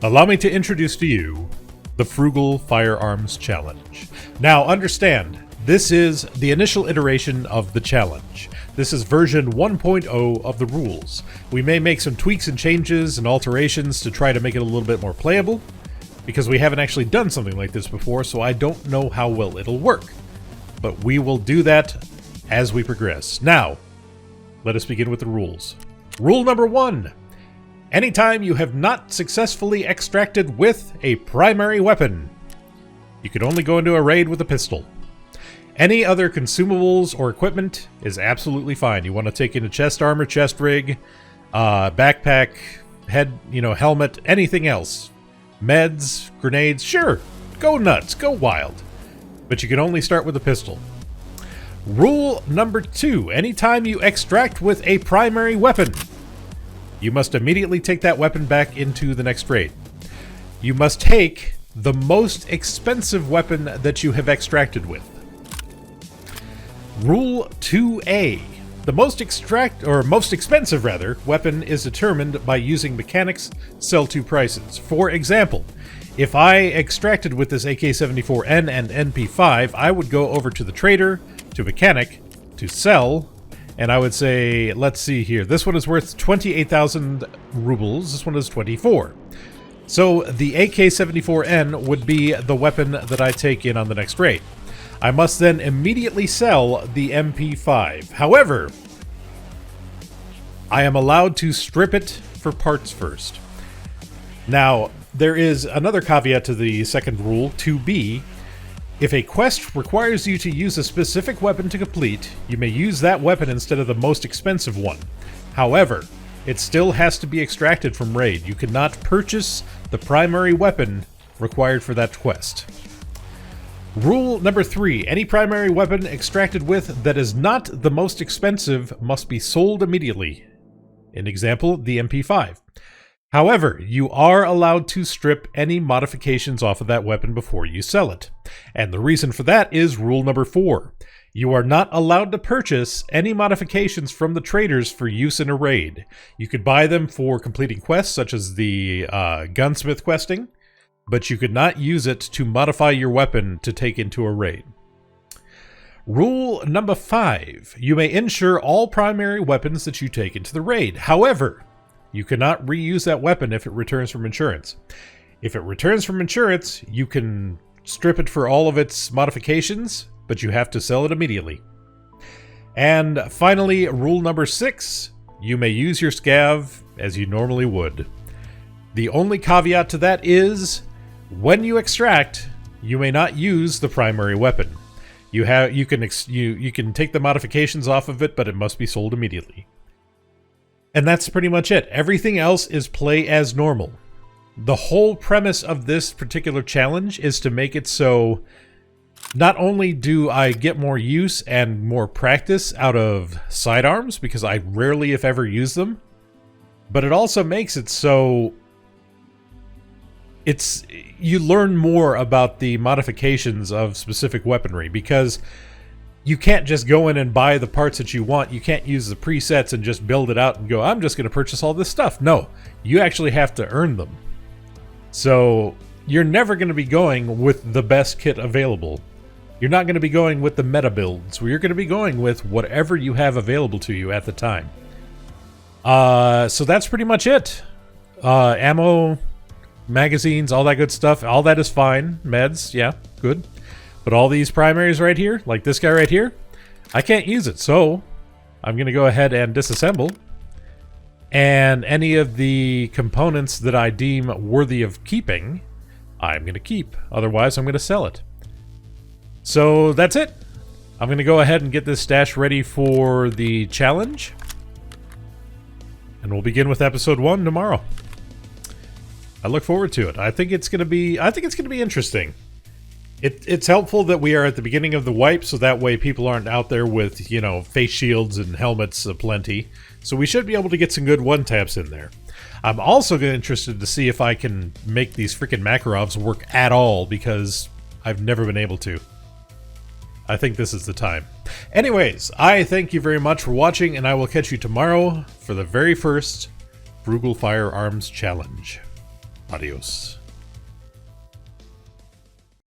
Allow me to introduce to you the Frugal Firearms Challenge. Now understand, this is the initial iteration of the challenge. This is version 1.0 of the rules. We may make some tweaks and changes and alterations to try to make it a little bit more playable, because we haven't actually done something like this before, so I don't know how well it'll work. But we will do that as we progress. Now, let us begin with the rules. Rule number 1. Anytime you have not successfully extracted with a primary weapon, you can only go into a raid with a pistol. Any other consumables or equipment is absolutely fine. You want to take in a chest armor, chest rig, backpack, head, helmet, anything else. Meds, grenades, sure, go nuts, go wild. But you can only start with a pistol. Rule number 2, anytime you extract with a primary weapon, you must immediately take that weapon back into the next raid. You must take the most expensive weapon that you have extracted with. Rule 2A. The most expensive weapon is determined by using mechanics sell to prices. For example, if I extracted with this AK-74N and NP5, I would go over to the trader, to mechanic, to sell, and I would say, let's see here, this one is worth 28,000 rubles, this one is 24. So the AK-74N would be the weapon that I take in on the next raid. I must then immediately sell the MP5. However, I am allowed to strip it for parts first. Now, there is another caveat to the second rule, 2B. If a quest requires you to use a specific weapon to complete, you may use that weapon instead of the most expensive one. However, it still has to be extracted from raid. You cannot purchase the primary weapon required for that quest. Rule number 3. Any primary weapon extracted with that is not the most expensive must be sold immediately. An example, the MP5. However, you are allowed to strip any modifications off of that weapon before you sell it. And the reason for that is rule number 4. You are not allowed to purchase any modifications from the traders for use in a raid. You could buy them for completing quests, such as the gunsmith questing, but you could not use it to modify your weapon to take into a raid. Rule number 5. You may insure all primary weapons that you take into the raid. However, you cannot reuse that weapon if it returns from insurance. If it returns from insurance, you can strip it for all of its modifications, but you have to sell it immediately. And finally, rule number 6. You may use your scav as you normally would. The only caveat to that is, when you extract, you may not use the primary weapon. You can take the modifications off of it, but it must be sold immediately. And that's pretty much it. Everything else is play as normal. The whole premise of this particular challenge is to make it so not only do I get more use and more practice out of sidearms, because I rarely, if ever, use them, but it also makes it so you learn more about the modifications of specific weaponry, because you can't just go in and buy the parts that you want. You can't use the presets and just build it out and go, I'm just going to purchase all this stuff. No, you actually have to earn them. So you're never going to be going with the best kit available. You're not going to be going with the meta builds. You're going to be going with whatever you have available to you at the time. So that's pretty much it. Ammo, magazines, all that good stuff. All that is fine. Meds, yeah, good. But all these primaries right here, like this guy right here, I can't use it. So I'm going to go ahead and disassemble. And any of the components that I deem worthy of keeping, I'm going to keep. Otherwise, I'm going to sell it. So that's it. I'm going to go ahead and get this stash ready for the challenge. And we'll begin with episode 1 tomorrow. I look forward to it. I think it's going to be interesting. It's helpful that we are at the beginning of the wipe, so that way people aren't out there with, face shields and helmets aplenty. So we should be able to get some good one-taps in there. I'm also interested to see if I can make these freaking Makarovs work at all, because I've never been able to. I think this is the time. Anyways, I thank you very much for watching, and I will catch you tomorrow for the very first Frugal Firearms Challenge. Adios.